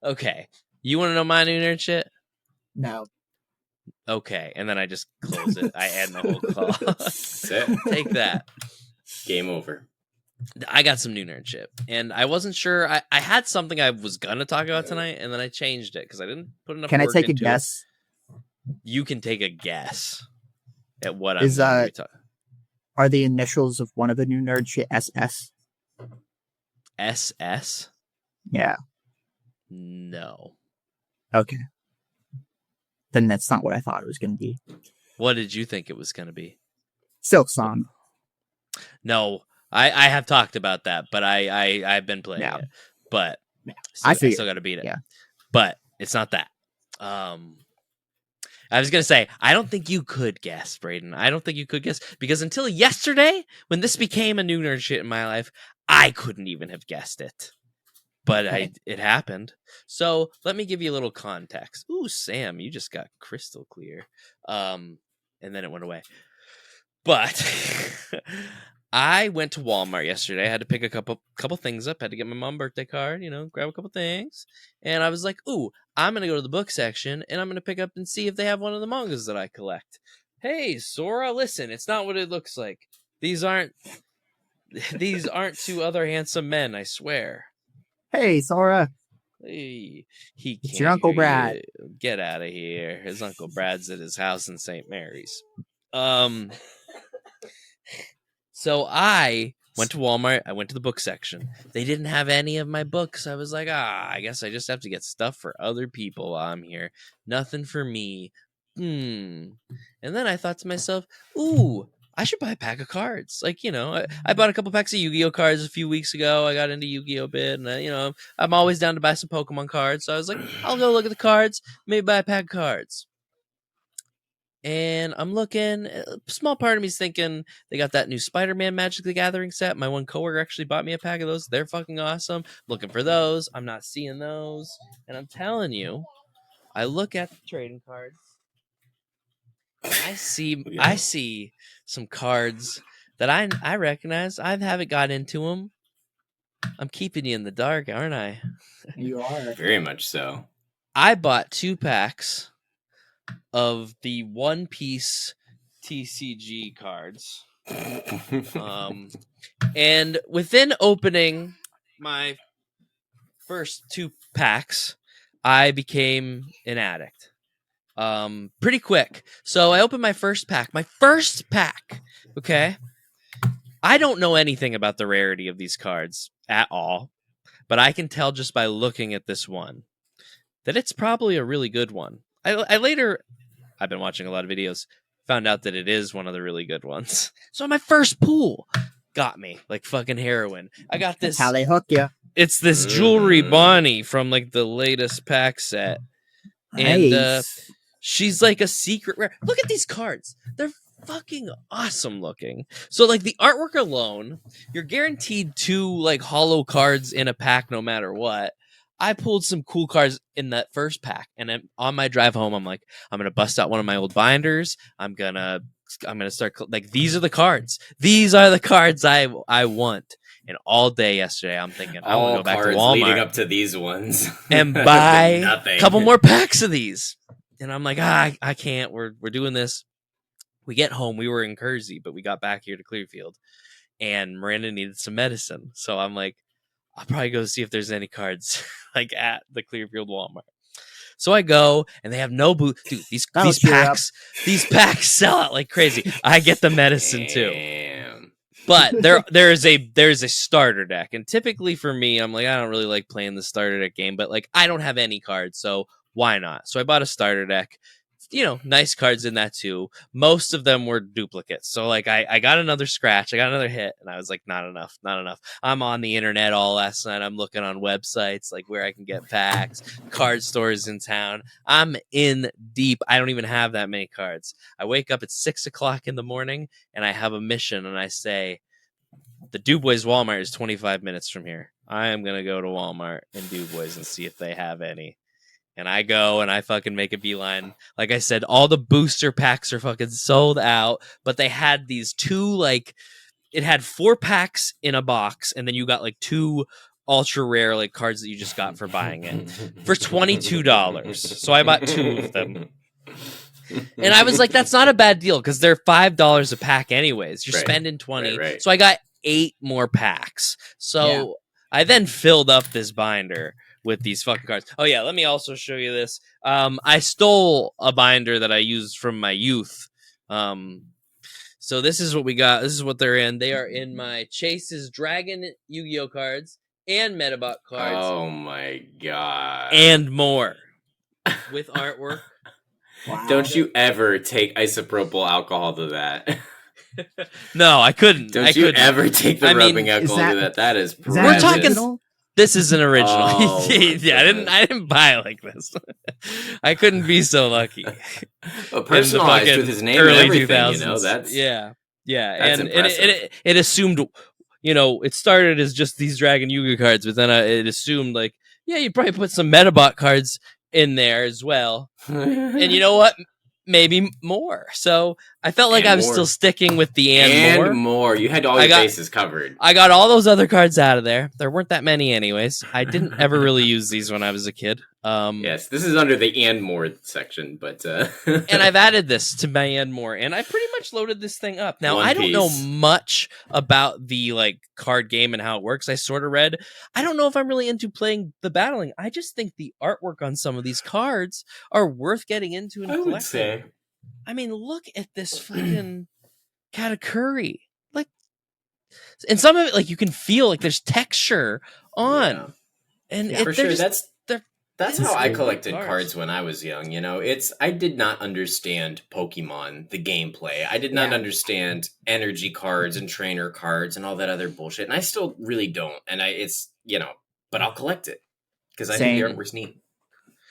Okay. You want to know my new nerd shit? No. Okay. And then I just close it. I end the whole call. Set. Take that. Game over. I got some new nerd shit. And I wasn't sure. I had something I was going to talk about tonight, and then I changed it because I didn't put enough Can I work take a into it. guess? You can take a guess at what Is, I'm going to be talking. Are the initials of one of the new nerd shit SS? SS? Yeah. No. Okay. Then that's not what I thought it was going to be. What did you think it was going to be? Silk Song. No. I have talked about that, but I've been playing it. But I still got to beat it. Yeah. But it's not that. I was going to say, I don't think you could guess, Braden. I don't think you could guess. Because until yesterday, when this became a new nerd shit in my life, I couldn't even have guessed it. But it happened. So let me give you a little context. Ooh, Sam, you just got crystal clear. And then it went away. But I went to Walmart yesterday. I had to pick a couple things up. Had to get my mom birthday card, grab a couple things. And I was like, ooh, I'm going to go to the book section, and I'm going to pick up and see if they have one of the mangas that I collect. Hey, Sora, listen, it's not what it looks like. These aren't two other handsome men, I swear. Hey, Sora. Hey, It's your Uncle Brad. Get out of here. His Uncle Brad's at his house in St. Mary's. So I went to Walmart. I went to the book section. They didn't have any of my books. I was like, I guess I just have to get stuff for other people while I'm here. Nothing for me. And then I thought to myself, ooh, I should buy a pack of cards. Like, I bought a couple packs of Yu-Gi-Oh cards a few weeks ago. I got into Yu-Gi-Oh a bit, and I'm always down to buy some Pokemon cards. So I was like, I'll go look at the cards, maybe buy a pack of cards. And I'm looking, a small part of me is thinking they got that new Spider-Man Magic the Gathering set. My one coworker actually bought me a pack of those. They're fucking awesome. Looking for those. I'm not seeing those. And I'm telling you, I look at the trading cards. I see some cards that I recognize. I haven't got into them. I'm keeping you in the dark, aren't I? You are. Very much so. I bought 2 packs of the One Piece TCG cards. And within opening my first 2 packs, I became an addict. Pretty quick. So I opened my first pack. Okay. I don't know anything about the rarity of these cards at all, but I can tell just by looking at this one that it's probably a really good one. I've been watching a lot of videos, found out that it is one of the really good ones. So my first pool got me like fucking heroin. I got this. That's how they hook you. It's this jewelry Bonnie from like the latest pack set. Nice. And she's like a secret rare. Look at these cards. They're fucking awesome looking. So like the artwork alone, you're guaranteed 2 like hollow cards in a pack no matter what. I pulled some cool cards in that first pack, and on my drive home, I'm like, I'm gonna bust out one of my old binders. I'm gonna start like, these are the cards. These are the cards I want. And all day yesterday, I'm thinking I want to go back to Walmart leading up to these ones and buy a couple more packs of these. And I'm like, I can't. We're doing this. We get home. We were in Kersey, but we got back here to Clearfield, and Miranda needed some medicine. So I'm like, I'll probably go see if there's any cards like at the Clearfield Walmart. So I go, and they have no booth. Dude, these packs sell out like crazy. I get the medicine too. But there's a starter deck, and typically for me, I'm like, I don't really like playing the starter deck game, but like I don't have any cards, so why not? So I bought a starter deck. Nice cards in that too. Most of them were duplicates. So like I got another scratch, I got another hit, and I was like, not enough. I'm on the internet all last night. I'm looking on websites like where I can get packs, card stores in town. I'm in deep. I don't even have that many cards. I wake up at 6:00 in the morning and I have a mission, and I say, the DuBois Walmart is 25 minutes from here. I am going to go to Walmart and DuBois and see if they have any. And I go and I fucking make a beeline. Like I said, all the booster packs are fucking sold out. But they had these 2, like, it had 4 packs in a box. And then you got like 2 ultra rare like cards that you just got for buying it for $22. So I bought 2 of them. And I was like, that's not a bad deal because they're $5 a pack anyways. You're spending 20. Right. So I got 8 more packs. So I then filled up this binder with these fucking cards. Oh yeah, let me also show you this. I stole a binder that I used from my youth. So this is what we got. This is what they're in. They are in my Chase's Dragon Yu-Gi-Oh cards and Metabot cards. Oh my god. And more. With artwork. Wow. Don't you ever take isopropyl alcohol to that. No, I couldn't. Don't you ever take the rubbing alcohol to that. That is precious. We're talking. This is an original. Oh, yeah, I didn't buy it like this. I couldn't be so lucky. Well, personalized with his name and everything, 2000s. You know, that's that's and it assumed, you know, it started as just these Dragon Yu-Gi cards, but then it assumed like, yeah, you probably put some Metabot cards in there as well, and you know what? Maybe more. So I felt like I was still sticking with the and more. You had all your bases covered. I got all those other cards out of there. There weren't that many anyways. I didn't ever really use these when I was a kid. Yes, this is under the and more section, but and I've added this to my and more, and I pretty much loaded this thing up. Now I don't know much about the like card game and how it works. I sort of read. I don't know if I'm really into playing the battling. I just think the artwork on some of these cards are worth getting into and collecting. I would say. I mean, look at this fucking Katakuri. Like, and some of it, like you can feel like there's texture on, and for sure that's how I collected cards when I was young. You know, I did not understand Pokemon, the gameplay. I did not understand energy cards and trainer cards and all that other bullshit. And I still really don't. And but I'll collect it because I think the artwork's neat.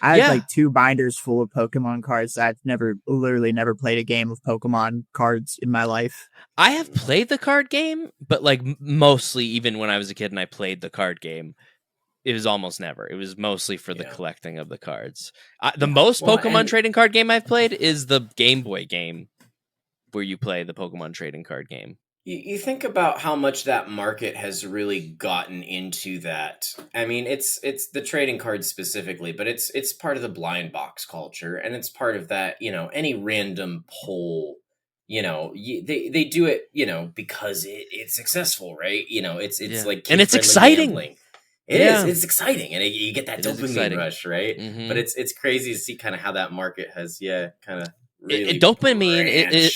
I have like 2 binders full of Pokemon cards. I've literally never played a game of Pokemon cards in my life. I have played the card game, but like mostly even when I was a kid and I played the card game, it was almost never. It was mostly for the collecting of the cards. The most Pokemon trading card game I've played is the Game Boy game where you play the Pokemon trading card game. You think about how much that market has really gotten into that. I mean, it's the trading cards specifically, but it's part of the blind box culture, and it's part of that, you know, any random poll, you know, they do it, you know, because it's successful, right? You know, it's like and it's exciting. Gambling. It is. It's exciting, and you get that dopamine rush, right? Mm-hmm. But it's crazy to see kind of how that market has, kind of really dopamine. It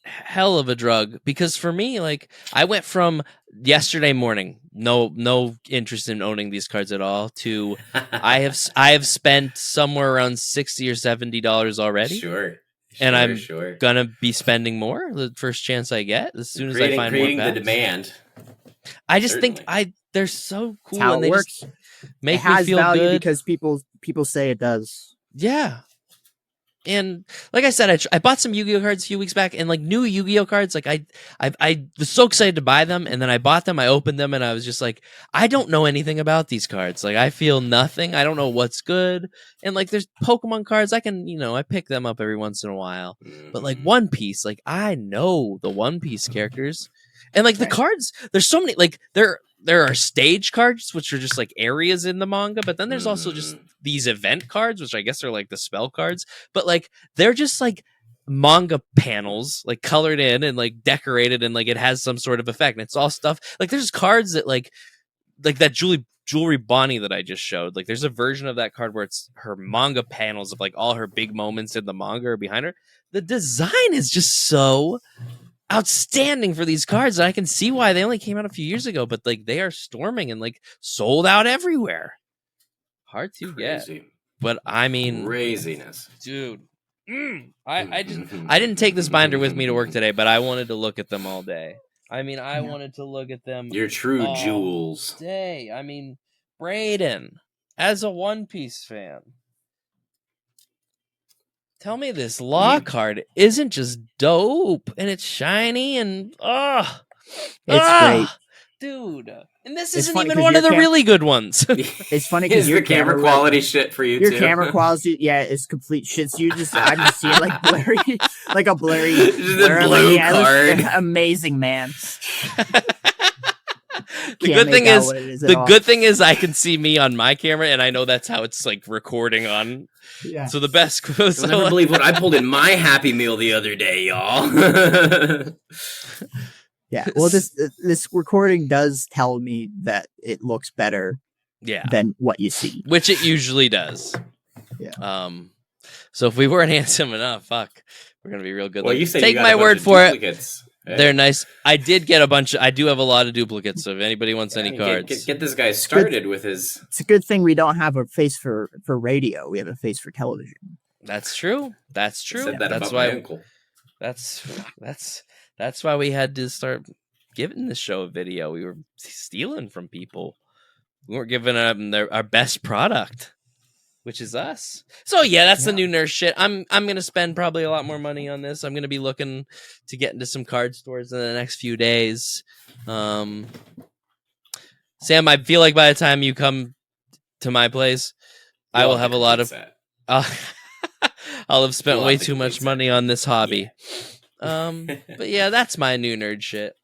hell of a drug, because for me, like, I went from yesterday morning, no interest in owning these cards at all, to I have spent somewhere around $60 or $70 already. Sure. And I'm gonna be spending more the first chance I get, as soon as I find more packs. The demand. I just think they're so cool. That's how and they it works. Just make it has me feel value good because people say it does. Yeah. And like I said, I bought some Yu-Gi-Oh cards a few weeks back, and like new Yu-Gi-Oh cards, like I was so excited to buy them, and then I bought them, I opened them, and I was just like, I don't know anything about these cards. Like, I feel nothing. I don't know what's good. And like, there's Pokemon cards, I can, I pick them up every once in a while. But like One Piece, like I know the One Piece characters, and like the cards, there's so many. Like there are stage cards, which are just like areas in the manga, but then there's also just these event cards, which I guess are like the spell cards, but like they're just like manga panels, like colored in and like decorated, and like it has some sort of effect. And it's all stuff like there's cards that like that jewelry Bonnie that I just showed. Like there's a version of that card where it's her manga panels of like all her big moments in the manga are behind her. The design is just so outstanding for these cards, and I can see why they only came out a few years ago, but like they are storming and like sold out everywhere. Hard to get, but I mean, craziness, dude. I didn't take this binder with me to work today, but I wanted to look at them all day. I mean, I wanted to look at them. Your true jewels. Day. I mean, Brayden, as a One Piece fan, tell me this law card isn't just dope, and it's shiny, and it's great, dude. And this isn't even one of the really good ones. It's funny because your camera quality shit for you. Your camera quality, is complete shit. So I'm just seeing like blurry, like a blurry blue card. Amazing, man. good thing is the good thing is I can see me on my camera, and I know that's how it's like recording on. Yeah. So the best. You'll never believe what I pulled in my Happy Meal the other day, y'all. Yeah. Well, this recording does tell me that it looks better. Yeah. Than what you see, which it usually does. Yeah. So if we weren't handsome enough, fuck, we're gonna be real good. Well, you say take you my word for it. Hey. They're nice. I did get a bunch. I do have a lot of duplicates. So if anybody wants any cards, get this guy started with his. It's a good thing we don't have a face for radio. We have a face for television. That's true. That's true. Said that that's about why. My uncle. That's why we had to start giving the show a video. We were stealing from people. We weren't giving them our best product, which is us. So yeah, that's the new nurse shit. I'm gonna spend probably a lot more money on this. I'm gonna be looking to get into some card stores in the next few days. Sam, I feel like by the time you come to my place, I will have a lot of. I'll have spent way too much money on this hobby. But yeah, that's my new nerd shit.